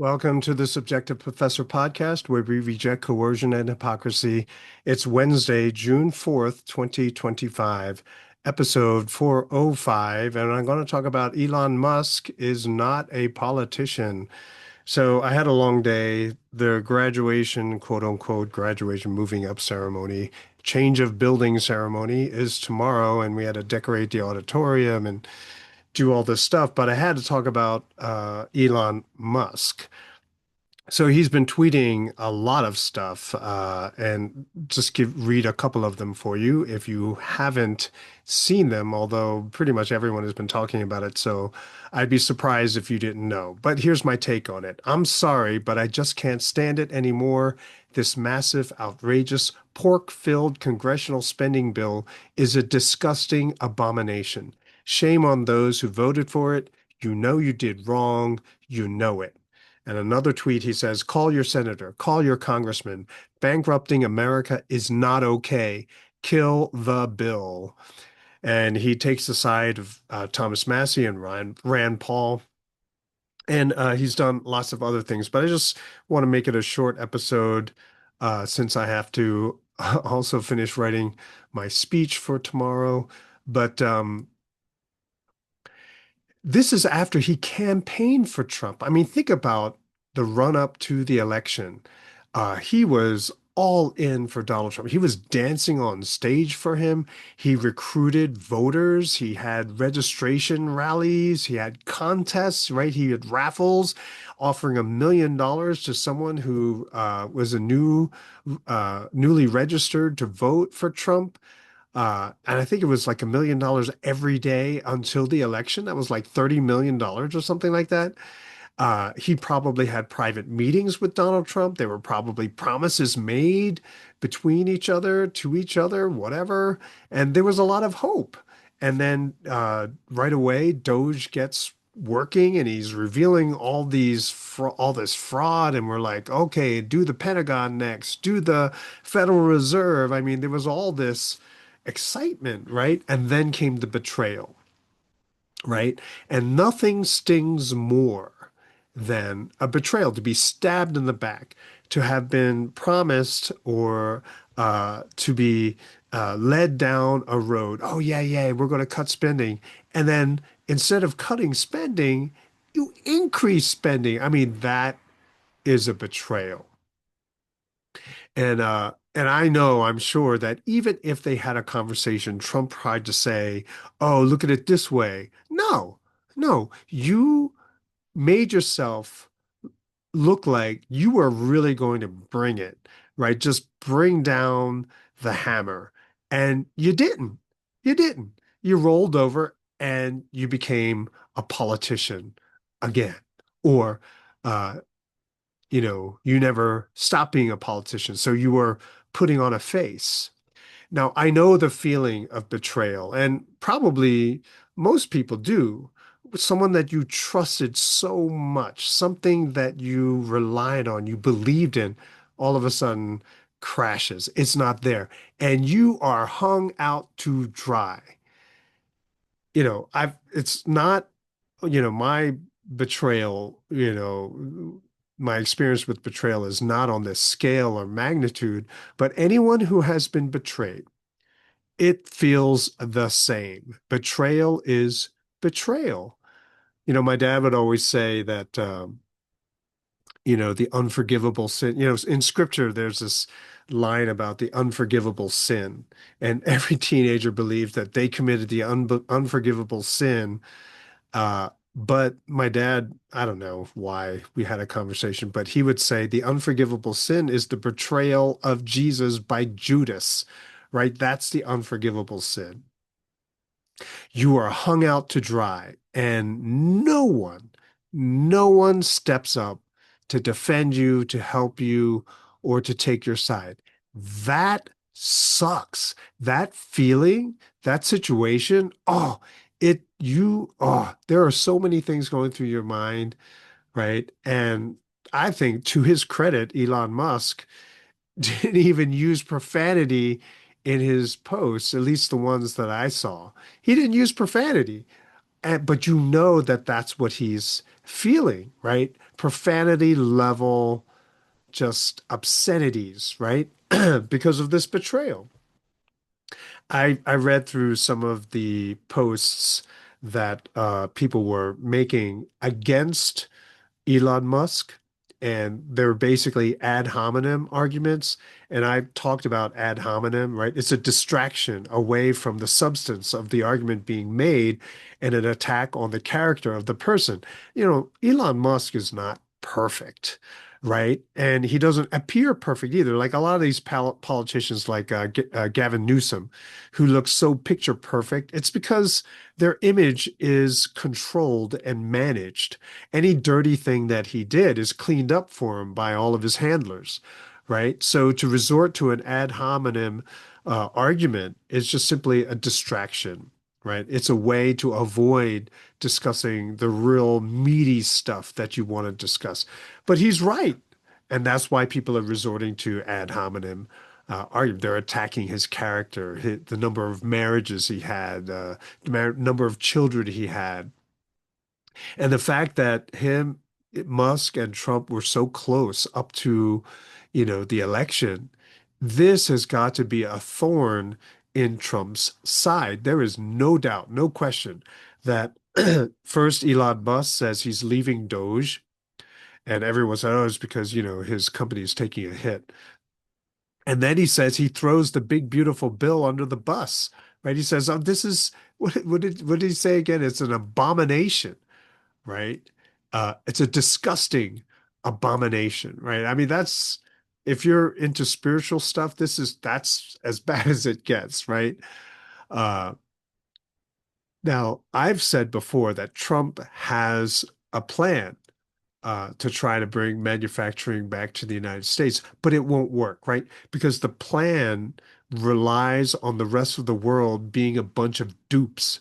Welcome to the Subjective Professor podcast, where we reject coercion and hypocrisy. It's Wednesday, June 4th, 2025, episode 405, and I'm going to talk about Elon Musk is not a politician. So I had a long day. The graduation, quote unquote, graduation moving up ceremony, change of building ceremony is tomorrow, and we had to decorate the auditorium and do all this stuff. But I had to talk about Elon Musk. So he's been tweeting a lot of stuff, and just read a couple of them for you if you haven't seen them, although pretty much everyone has been talking about it, so I'd be surprised if you didn't know. But here's my take on it. I'm sorry, but I just can't stand it anymore. This massive, outrageous, pork-filled congressional spending bill is a disgusting abomination. Shame on those who voted for it. You know you did wrong. You know it. And another tweet, he says, call your senator, call your congressman. Bankrupting America is not okay. Kill the bill. And he takes the side of Thomas Massie and Rand Paul. And he's done lots of other things. But I just want to make it a short episode since I have to also finish writing my speech for tomorrow. But this is after he campaigned for Trump. I mean, think about the run up to the election. He was all in for Donald Trump. He was dancing on stage for him. He recruited voters. He had registration rallies. He had contests, right? He had raffles offering $1 million to someone who was newly registered to vote for Trump. And I think it was like $1 million every day until the election. That was like $30 million or something like that. He probably had private meetings with Donald Trump. There were probably promises made between each other, whatever. And there was a lot of hope. And then right away, DOGE gets working and he's revealing all this fraud. And we're like, okay, do the Pentagon next, do the Federal Reserve. I mean, there was all this excitement, right? And then came the betrayal, right? And nothing stings more than a betrayal, to be stabbed in the back, to have been promised or to be led down a road. Oh, yeah, yeah, we're going to cut spending. And then instead of cutting spending, you increase spending. I mean, that is a betrayal. And I know, I'm sure that even if they had a conversation, Trump tried to say, "Oh, look at it this way." No, no, you made yourself look like you were really going to bring it, right? Just bring down the hammer. And you didn't. You didn't. You rolled over and you became a politician again. Or uh, you never stopped being a politician. So you were putting on a face. Now, I know the feeling of betrayal, and probably most people do. Someone that you trusted so much, something that you relied on, you believed in, all of a sudden crashes. It's not there. And you are hung out to dry. It's not, my betrayal, my experience with betrayal is not on this scale or magnitude, but anyone who has been betrayed, it feels the same. Betrayal is betrayal. My dad would always say that, the unforgivable sin, in scripture, there's this line about the unforgivable sin. And every teenager believes that they committed the unforgivable sin. But my dad, I don't know why we had a conversation, but he would say the unforgivable sin is the betrayal of Jesus by Judas, right? That's the unforgivable sin. You are hung out to dry, and no one steps up to defend you, to help you, or to take your side. That sucks. That feeling, that situation, there are so many things going through your mind, right? And I think to his credit, Elon Musk didn't even use profanity in his posts, at least the ones that I saw. He didn't use profanity. But you know that that's what he's feeling, right? Profanity level, just obscenities, right? Because of this betrayal. I read through some of the posts that people were making against Elon Musk, and they're basically ad hominem arguments. And I talked about ad hominem, right? It's a distraction away from the substance of the argument being made and an attack on the character of the person. Elon Musk is not perfect, right? And he doesn't appear perfect either. Like a lot of these politicians, like Gavin Newsom, who looks so picture perfect, it's because their image is controlled and managed. Any dirty thing that he did is cleaned up for him by all of his handlers, right? So to resort to an ad hominem argument is just simply a distraction, right? It's a way to avoid discussing the real meaty stuff that you want to discuss. But he's right. And that's why people are resorting to ad hominem argument. They're attacking his character, the number of marriages he had, the number of children he had, and the fact that Musk and Trump were so close up to, the election. This has got to be a thorn in Trump's side. There is no doubt, no question that first Elon Musk says he's leaving DOGE, and everyone said, oh, it's because, his company is taking a hit. And then he says he throws the big, beautiful bill under the bus, right? He says, oh, this is, what did he say again? It's an abomination, right? It's a disgusting abomination, right? I mean, if you're into spiritual stuff, that's as bad as it gets, right? Uh, Now, I've said before that Trump has a plan to try to bring manufacturing back to the United States, but it won't work, right? Because the plan relies on the rest of the world being a bunch of dopes,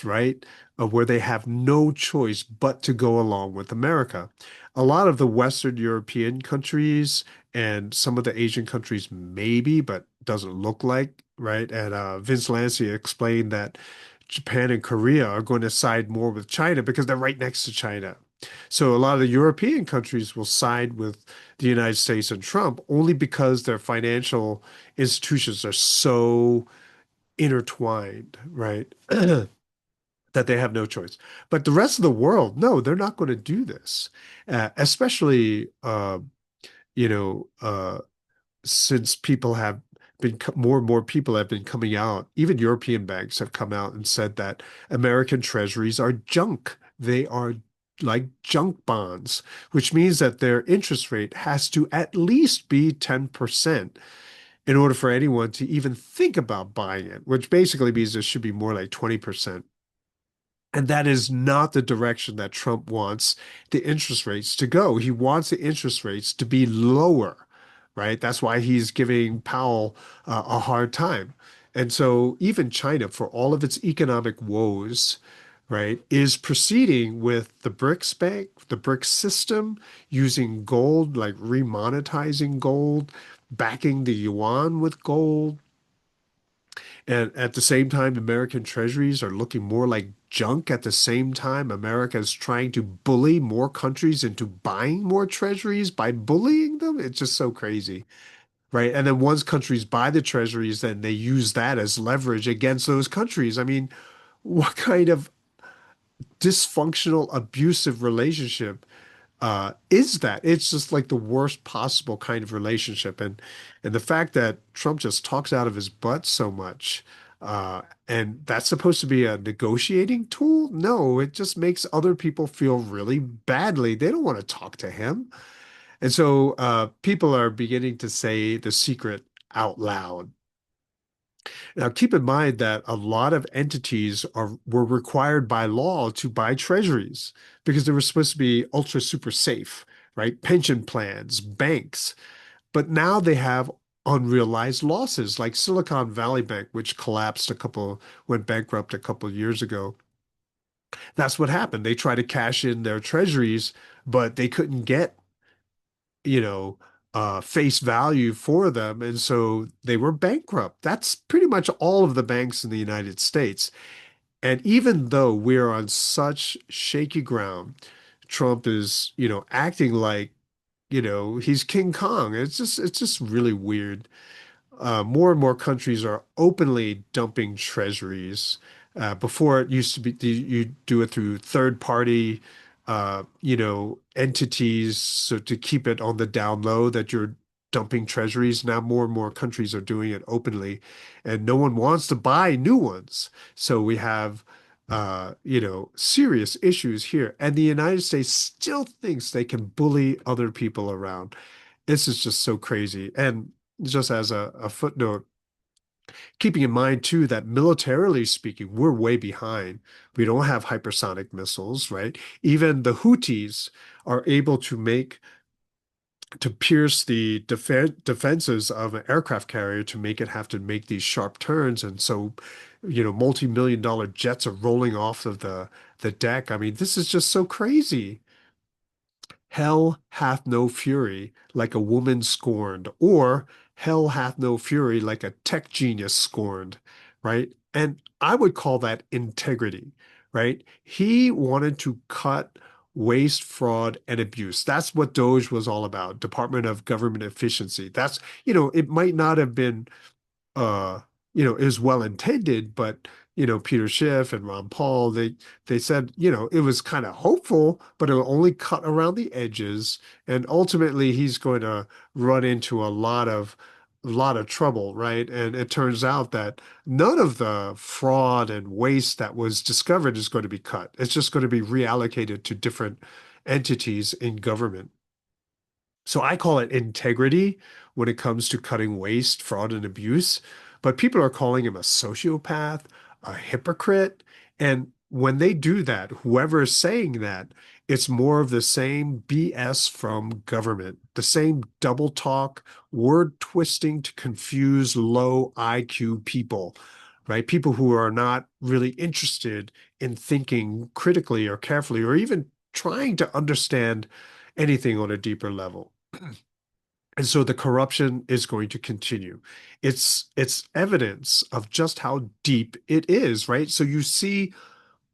right? Where they have no choice but to go along with America. A lot of the Western European countries and some of the Asian countries, maybe, but doesn't look like, right? And Vince Lancy explained that Japan and Korea are going to side more with China because they're right next to China. So a lot of the European countries will side with the United States and Trump only because their financial institutions are so intertwined, right? That they have no choice. But the rest of the world, no, they're not going to do this, especially, you know, uh, since people have more and more people have been coming out, even European banks have come out and said that American treasuries are junk. They are like junk bonds, which means that their interest rate has to at least be 10% in order for anyone to even think about buying it, which basically means it should be more like 20%. And that is not the direction that Trump wants the interest rates to go. He wants the interest rates to be lower, right? That's why he's giving Powell a hard time. And so even China, for all of its economic woes, right, is proceeding with the BRICS bank, the BRICS system, using gold, like remonetizing gold, backing the yuan with gold, and at the same time, American treasuries are looking more like junk. At the same time, America is trying to bully more countries into buying more treasuries by bullying them. It's just so crazy, right? And then once countries buy the treasuries, then they use that as leverage against those countries. I mean, what kind of dysfunctional, abusive relationship is that? It's just like the worst possible kind of relationship. And the fact that Trump just talks out of his butt so much, and that's supposed to be a negotiating tool? No, it just makes other people feel really badly. They don't want to talk to him. And so people are beginning to say the secret out loud. Now, keep in mind that a lot of entities were required by law to buy treasuries because they were supposed to be ultra super safe, right? Pension plans, banks. But now they have unrealized losses like Silicon Valley Bank, which went bankrupt a couple of years ago. That's what happened. They tried to cash in their treasuries, but they couldn't get, you know, face value for them. And so they were bankrupt. That's pretty much all of the banks in the United States. And even though we're on such shaky ground, Trump is, acting like, he's King Kong. It's just really weird. More and more countries are openly dumping treasuries. Before it used to be you do it through third party, entities, so to keep it on the down low that you're dumping treasuries. Now more and more countries are doing it openly, and no one wants to buy new ones. So we have, serious issues here, and the United States still thinks they can bully other people around. This is just so crazy. And just as a footnote, keeping in mind too that militarily speaking, we're way behind. We don't have hypersonic missiles, right? Even the Houthis are able to pierce the defenses of an aircraft carrier to make it have to make these sharp turns. And so, multi-million dollar jets are rolling off of the deck. I mean, this is just so crazy. Hell hath no fury like a woman scorned, or hell hath no fury like a tech genius scorned, right? And I would call that integrity, right? He wanted to cut waste, fraud, and abuse. That's what DOGE was all about, Department of Government Efficiency. That's, it might not have been uh, is well intended, but Peter Schiff and Ron Paul, they said, it was kind of hopeful, but it'll only cut around the edges, and ultimately he's going to run into a lot of trouble, right? And it turns out that none of the fraud and waste that was discovered is going to be cut. It's just going to be reallocated to different entities in government. So I call it integrity when it comes to cutting waste, fraud, and abuse. But people are calling him a sociopath, a hypocrite. And when they do that, whoever is saying that, it's more of the same BS from government, the same double talk, word twisting to confuse low IQ people, right? People who are not really interested in thinking critically or carefully or even trying to understand anything on a deeper level. And so the corruption is going to continue. It's evidence of just how deep it is, right? So you see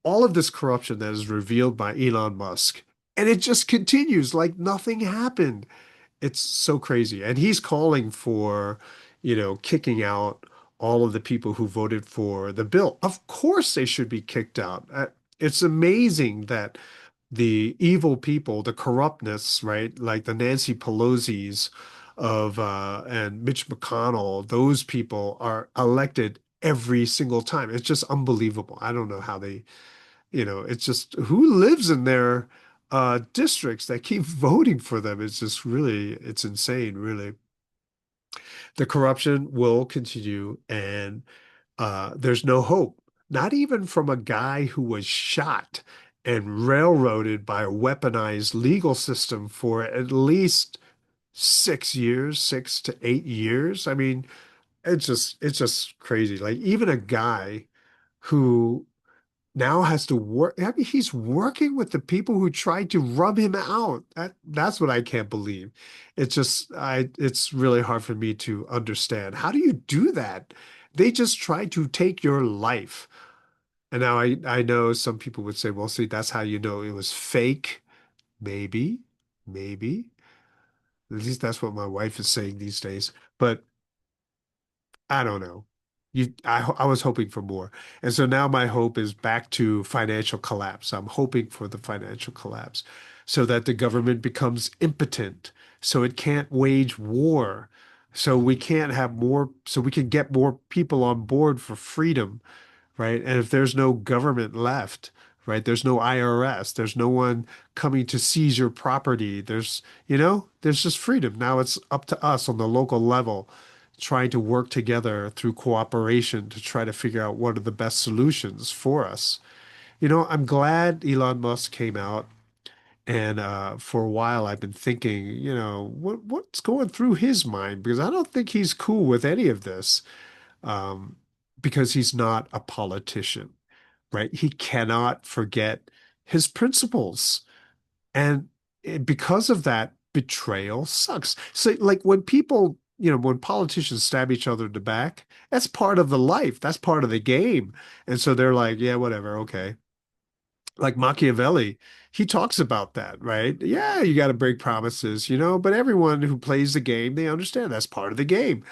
all of this corruption that is revealed by Elon Musk, and it just continues like nothing happened. It's so crazy. And he's calling for, kicking out all of the people who voted for the bill. Of course they should be kicked out. It's amazing that the evil people, the corruptness, right? Like the Nancy Pelosi's of and Mitch McConnell, those people are elected every single time. It's just unbelievable. I don't know how they, it's just who lives in their districts that keep voting for them. It's just really, it's insane, really. The corruption will continue, and there's no hope, not even from a guy who was shot and railroaded by a weaponized legal system for at least 6 years, 6 to 8 years. I mean, it's just crazy. Like even a guy who now has to work. I mean, he's working with the people who tried to rub him out. That's what I can't believe. It's really hard for me to understand. How do you do that? They just tried to take your life. And now I know some people would say, well, see, that's how you know it was fake. Maybe, maybe. At least that's what my wife is saying these days. But I don't know. I was hoping for more. And so now my hope is back to financial collapse. I'm hoping for the financial collapse so that the government becomes impotent, so it can't wage war, so we can't have more, so we can get more people on board for freedom, right? And if there's no government left, right, there's no IRS, there's no one coming to seize your property. There's just freedom. Now it's up to us on the local level, trying to work together through cooperation to try to figure out what are the best solutions for us. I'm glad Elon Musk came out. And for a while, I've been thinking, what's going through his mind? Because I don't think he's cool with any of this, um, because he's not a politician, right? He cannot forget his principles. And because of that, betrayal sucks. So, like when people when politicians stab each other in the back, that's part of the life. That's part of the game. And so they're like, yeah, whatever, okay. Like Machiavelli, he talks about that, right? Yeah, you got to break promises, but everyone who plays the game, they understand that's part of the game.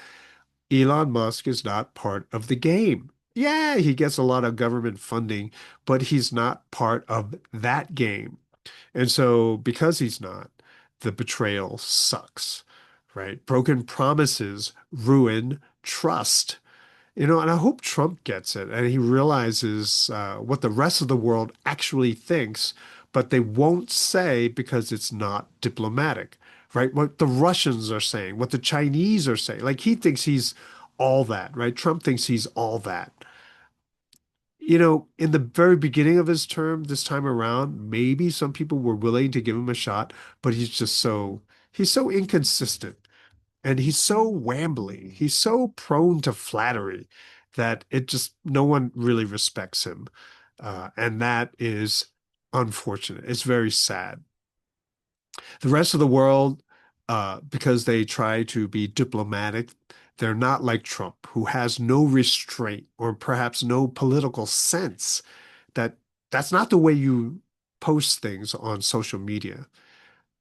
Elon Musk is not part of the game. Yeah, he gets a lot of government funding, but he's not part of that game. And so, because he's not, the betrayal sucks, right? Broken promises ruin trust. And I hope Trump gets it and he realizes what the rest of the world actually thinks, but they won't say because it's not diplomatic, right? What the Russians are saying, what the Chinese are saying. Like he thinks he's all that, right? Trump thinks he's all that. In the very beginning of his term, this time around, maybe some people were willing to give him a shot, but he's so inconsistent. And he's so wambly. He's so prone to flattery that no one really respects him. And that is unfortunate. It's very sad. The rest of the world, because they try to be diplomatic, they're not like Trump, who has no restraint or perhaps no political sense. That's not the way you post things on social media.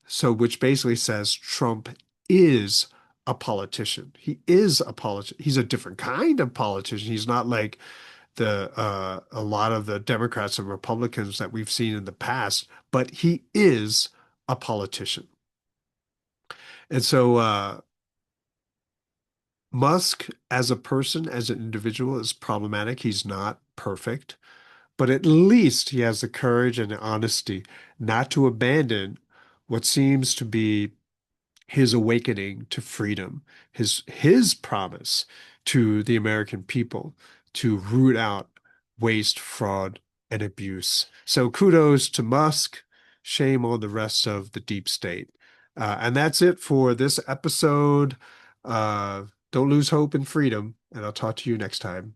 So, which basically says Trump is a politician. He is a politician. He's a different kind of politician. He's not like the a lot of the Democrats and Republicans that we've seen in the past, but he is a politician. And so Musk as a person, as an individual, is problematic. He's not perfect, but at least he has the courage and the honesty not to abandon what seems to be his awakening to freedom, his promise to the American people to root out waste, fraud, and abuse. So kudos to Musk. Shame on the rest of the deep state. And that's it for this episode. Don't lose hope in freedom, and I'll talk to you next time.